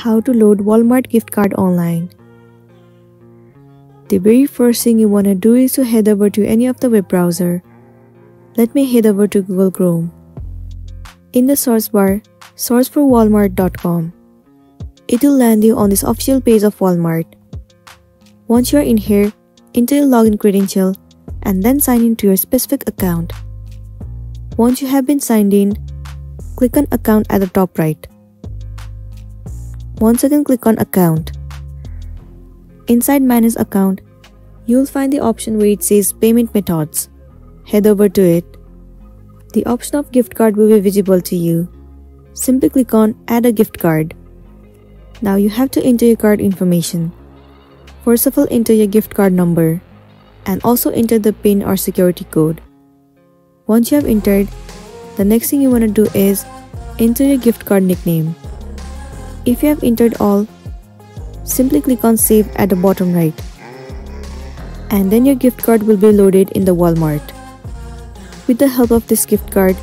How to load Walmart gift card online. The very first thing you want to do is to head over to any of the web browser. Let me head over to Google Chrome. In the search bar, search for walmart.com. It will land you on this official page of Walmart. Once you are in here, enter your login credential and then sign in to your specific account. Once you have been signed in, click on Account at the top right. Once again, click on Account. Inside Manage Account, you'll find the option where it says Payment Methods. Head over to it. The option of gift card will be visible to you. Simply click on Add a gift card. Now you have to enter your card information. First of all, enter your gift card number and also enter the PIN or security code. Once you have entered, the next thing you want to do is enter your gift card nickname. If you have entered all, simply click on Save at the bottom right. And then your gift card will be loaded in the Walmart. With the help of this gift card,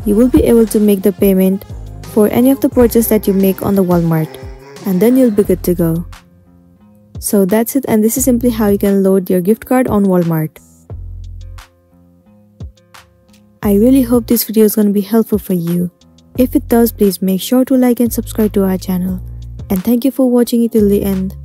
you will be able to make the payment for any of the purchases that you make on the Walmart. And then you'll be good to go. So that's it, and this is simply how you can load your gift card on Walmart. I really hope this video is going to be helpful for you. If it does, please make sure to like and subscribe to our channel. And thank you for watching it till the end.